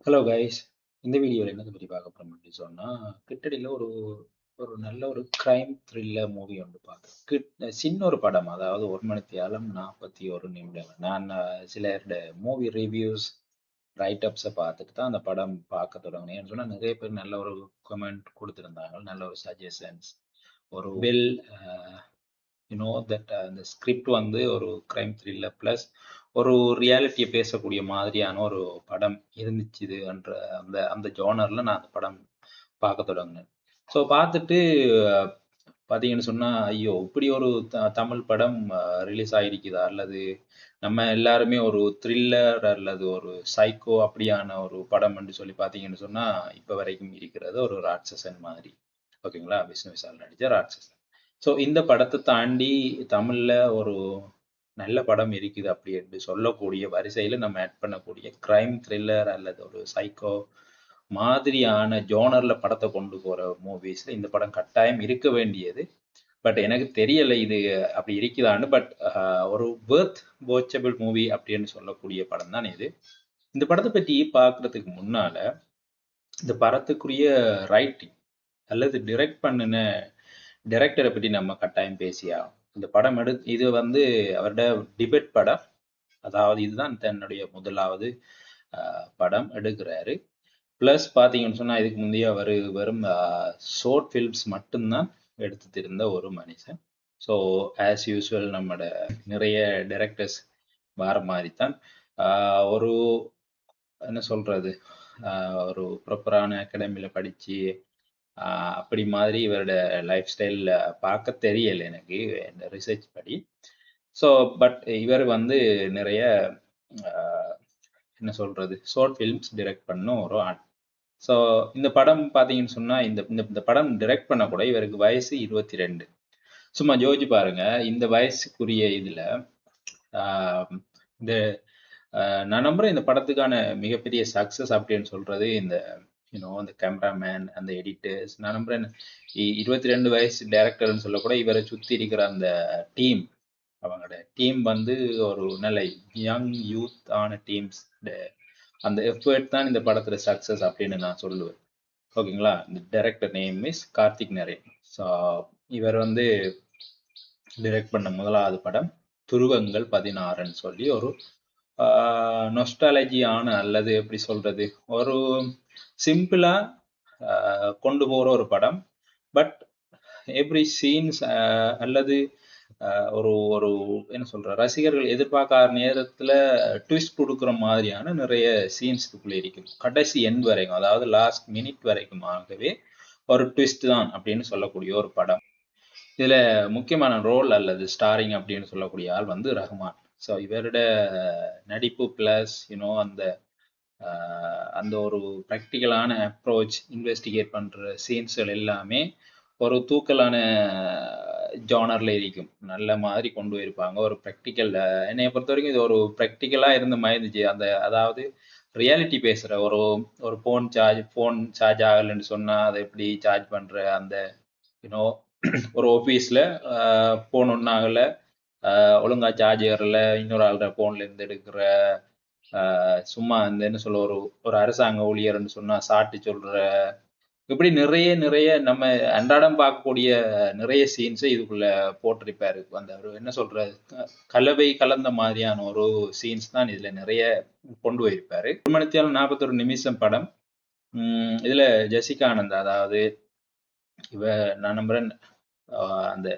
Hello guys. இந்த வீடியோவில் என்னத்தை பற்றி பார்க்க போறோம் அப்படின்னு சொன்னா, கிட்டடியில் ஒரு ஒரு நல்ல ஒரு கிரைம் த்ரில்லர் மூவி ஒன்று பார்த்தேன். சின்ன ஒரு படம், அதாவது 1 மணித்தியாலம் 41 நிமிடம். நான் சிலருடைய மூவி ரிவ்யூஸ் ரைட்டப்ஸை பார்த்துட்டு தான் அந்த படம் பார்க்க தொடங்கினேன். ஏன்னு சொன்னால் நிறைய பேர் நல்ல ஒரு கமெண்ட் கொடுத்துருந்தாங்க, நல்ல ஒரு சஜஷன்ஸ், ஒரு வெல் தட் அந்த ஸ்கிரிப்ட் வந்து ஒரு கிரைம் த்ரில்லர் ப்ளஸ் ஒரு ரியாலிட்டியை பேசக்கூடிய மாதிரியான ஒரு படம் இருந்துச்சு என்ற அந்த அந்த ஜோனரில் நான் அந்த படம் பார்க்க தொடங்கினேன். ஸோ பார்த்துட்டு பார்த்தீங்கன்னு சொன்னால், ஐயோ இப்படி ஒரு தமிழ் படம் ரிலீஸ் ஆகிருக்குதா, அல்லது நம்ம எல்லாருமே ஒரு த்ரில்லர் அல்லது ஒரு சைக்கோ அப்படியான ஒரு படம் என்று சொல்லி பார்த்தீங்கன்னு சொன்னால், இப்போ வரைக்கும் இருக்கிறது ஒரு ராட்சசன் மாதிரி. ஓகேங்களா, விஷ்ணு விஷால் நடித்த ராட்சசன். ஸோ இந்த படத்தை தாண்டி தமிழ்ல ஒரு நல்ல படம் இருக்குது அப்படி என்று சொல்லக்கூடிய வரிசையில நம்ம ஆட் பண்ணக்கூடிய கிரைம் த்ரில்லர் அல்லது ஒரு சைக்கோ மாதிரியான ஜோனர்ல படத்தை கொண்டு போற மூவிஸ்ல இந்த படம் கட்டாயம் இருக்க வேண்டியது. பட் எனக்கு தெரியல இது அப்படி இருக்குதான்னு. பட் ஒரு வேர்த் வாட்சபிள் மூவி அப்படின்னு சொல்லக்கூடிய படம் தான் இது. இந்த படத்தை பற்றி பார்க்கறதுக்கு முன்னால இந்த படத்துக்குரிய ரைட்டிங் அல்லது டிரெக்ட் பண்ணின டைரக்டரை பற்றி நம்ம கட்டாயம் பேசியாகும். இந்த படம் இது வந்து அவரோட டிபேட் படம், அதாவது இதுதான் தன்னுடைய முதலாவது படம் எடுக்கிறாரு. ப்ளஸ் பார்த்தீங்கன்னு சொன்னால் இதுக்கு முந்தைய அவர் வெறும் ஷார்ட் ஃபில்ம்ஸ் மட்டும்தான் எடுத்து இருந்த ஒரு மனுஷன். ஸோ ஆஸ் யூஸ்வல் நம்மளோட நிறைய டைரக்டர்ஸ் வர மாதிரி தான் ஒரு என்ன சொல்றது, ஒரு ப்ராப்பரான அகாடமியில் படித்து அப்படி மாதிரி இவரோட லைஃப் ஸ்டைலில் பார்க்க தெரியல எனக்கு இந்த ரிசர்ச் படி. ஸோ பட் இவர் வந்து நிறைய என்ன சொல்றது ஷார்ட் ஃபிலிம்ஸ் டிரெக்ட் பண்ணும் ஒரு ஆர்ட். ஸோ இந்த படம் பார்த்தீங்கன்னு சொன்னால், இந்த படம் டிரெக்ட் பண்ண கூட இவருக்கு வயசு 22. சும்மா ஜோதிச்சு பாருங்க, இந்த வயசுக்குரிய இதில் இந்த நான் நம்புறேன் இந்த படத்துக்கான மிகப்பெரிய சக்ஸஸ் அப்படின்னு சொல்றது இந்த அந்த கேமராமேன், அந்த எடிட்டர்ஸ். நான் நம்புறேன் 22 வயசு டைரக்டர்னு சொல்லக்கூட இவரை சுற்றி இருக்கிற அந்த டீம், அவங்களோட டீம் வந்து ஒரு நல்ல யங் யூத் ஆன டீம்ஸ், அந்த எஃபர்ட் தான் இந்த படத்துல சக்ஸஸ் அப்படின்னு நான் சொல்லுவேன். ஓகேங்களா. இந்த director name is Karthik Naren. So இவர் வந்து டிரெக்ட் பண்ண முதலாவது படம் துருவங்கள் 16ன்னு சொல்லி ஒரு நொஸ்டாலஜியான அல்லது எப்படி சொல்றது ஒரு சிம்பிளா கொண்டு போற ஒரு படம். பட் எவ்ரி சீன்ஸ் அல்லது ஒரு ஒரு என்ன சொல்ற ரசிகர்கள் எதிர்பார்க்காத நேரத்துல ட்விஸ்ட் கொடுக்குற மாதிரியான நிறைய சீன்ஸ் இதுக்குள்ள இருக்கும். கடைசி எண்ட் வரைக்கும், அதாவது லாஸ்ட் மினிட் வரைக்குமாகவே ஒரு ட்விஸ்ட் தான் அப்படின்னு சொல்லக்கூடிய ஒரு படம். இதுல முக்கியமான ரோல் அல்லது ஸ்டாரிங் அப்படின்னு சொல்லக்கூடிய ஆள் வந்து ரஹ்மான். ஸோ இவரோட நடிப்பு பிளஸ் அந்த அந்த ஒரு ப்ராக்டிக்கலான அப்ரோச், இன்வெஸ்டிகேட் பண்ற சீன்ஸ்கள் எல்லாமே ஒரு தூக்கலான ஜானர்ல இருக்கும். நல்ல மாதிரி கொண்டு போயிருப்பாங்க. ஒரு ப்ராக்டிக்கல், என்னைய பொறுத்த வரைக்கும் இது ஒரு ப்ராக்டிக்கலா இருந்த மாதிரி இருந்துச்சு. அதாவது ரியாலிட்டி பேசுற ஒரு ஃபோன் சார்ஜ் ஆகலைன்னு சொன்னா அதை எப்படி சார்ஜ் பண்ற, அந்த ஒரு ஆஃபீஸில் ஃபோன் ஒன்றும் ஆகலை, ஒழுங்கா சார்ஜ் ஏறல, இன்னொரு ஆள்ற ஃபோன்ல இருந்து எடுக்கிற சும்மா அந்த என்ன சொல்ல ஒரு அரசாங்க ஊழியர்னு சொன்னா சாட்டி சொல்ற, இப்படி நிறைய நிறைய நம்ம அன்றாடம் பார்க்கக்கூடிய நிறைய சீன்ஸை இதுக்குள்ள போட்டிருப்பாரு. அந்த ஒரு என்ன சொல்ற கலவை கலந்த மாதிரியான ஒரு சீன்ஸ் தான் இதுல நிறைய கொண்டு போயிருப்பாரு. 1 மணித்தியாலம் 41 நிமிஷம் படம். இதுல ஜெசிகா ஆனந்த், அதாவது நான் நம்புறேன் அந்த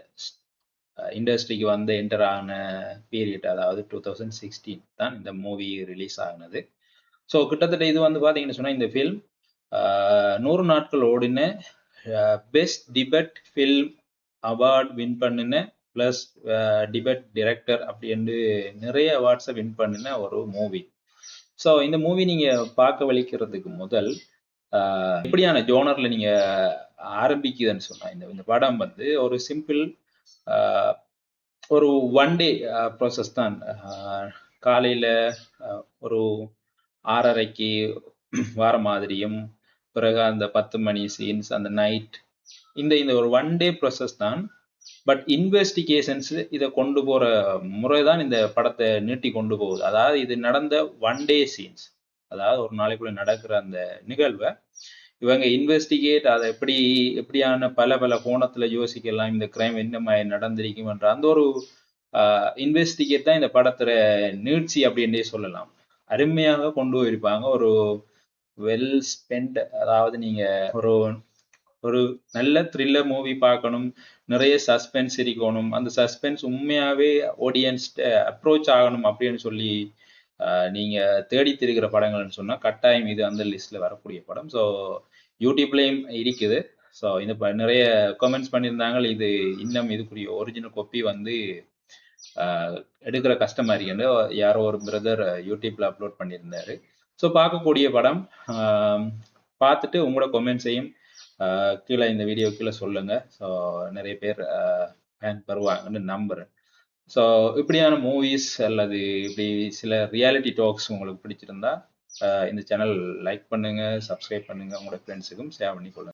இண்டஸ்ட்ரிக்கு வந்து என்டர் ஆன பீரியட், அதாவது 2016 தான் இந்த மூவி ரிலீஸ் ஆகினது. ஸோ கிட்டத்தட்ட இது வந்து பார்த்தீங்கன்னு சொன்னால் இந்த ஃபில்ம் 100 நாட்கள் ஓடின best debate film award win பண்ணின, ப்ளஸ் டிபேட் டிரெக்டர் அப்படின்னு நிறைய அவார்ட்ஸை வின் பண்ணின ஒரு மூவி. ஸோ இந்த மூவி நீங்கள் பார்க்க வலிக்கிறதுக்கு முதல் எப்படியான ஜோனரில் நீங்கள் ஆரம்பிக்குதுன்னு சொன்னால், இந்த படம் வந்து ஒரு சிம்பிள் ஒரு 1 டே ப்ராசஸ் தான். காலையில் ஒரு 6:30க்கு வார மாதிரியும், பிறகு அந்த 10 மணி சீன்ஸ், அந்த நைட், இந்த ஒரு 1 டே ப்ராசஸ் தான். பட் இன்வெஸ்டிகேஷன்ஸ் இதை கொண்டு போகிற முறை தான் இந்த படத்தை நீட்டி கொண்டு போகுது. அதாவது இது நடந்த 1 டே சீன்ஸ். அதாவது ஒரு நாளைக்குள்ள நடக்கிற அந்த நிகழ்வை இவங்க இன்வெஸ்டிகேட் அதை எப்படியான பல பல கோணத்துல யோசிக்கலாம், இந்த கிரைம் என்ன மாதிரி நடந்திருக்கும் என்ற அந்த ஒரு இன்வெஸ்டிகேட் தான் இந்த படத்துல நீட்சி அப்படின்னே சொல்லலாம். அருமையாக கொண்டு போயிருப்பாங்க. ஒரு வெல் ஸ்பெண்ட், அதாவது நீங்க ஒரு ஒரு நல்ல த்ரில்லர் மூவி பார்க்கணும், நிறைய சஸ்பென்ஸ் இருக்கணும், அந்த சஸ்பென்ஸ் உண்மையாவே ஆடியன்ஸ் அப்ரோச் ஆகணும் அப்படின்னு சொல்லி நீங்க தேடி திரிகிற படங்கள்னு சொன்னா கட்டாயம் இது அந்த லிஸ்ட்ல வரக்கூடிய படம். ஸோ யூடியூப்லயும் இருக்குது. ஸோ இந்த நிறைய கமெண்ட்ஸ் பண்ணியிருந்தாங்க, இது இன்னும் இதுக்குரிய ஒரிஜினல் காப்பி வந்து எடுக்கிற கஷ்டமா இருக்குன்னு யாரோ ஒரு பிரதர் யூடியூப்ல அப்லோட் பண்ணியிருந்தாரு. ஸோ பார்க்கக்கூடிய படம். பார்த்துட்டு உங்களோட கொமெண்ட்ஸையும் கீழே இந்த வீடியோ கீழே சொல்லுங்க. ஸோ நிறைய பேர் வருவாங்கன்னு நம்புறேன். ஸோ இப்படியான மூவிஸ் அல்லது இப்படி சில ரியாலிட்டி டாக்ஸ் உங்களுக்கு பிடிச்சிருந்தா இந்த சேனல் லைக் பண்ணுங்க, சப்ஸ்கிரைப் பண்ணுங்க, உங்களோட ஃப்ரெண்ட்ஸுக்கும் ஷேர் பண்ணி கொள்ளுங்க.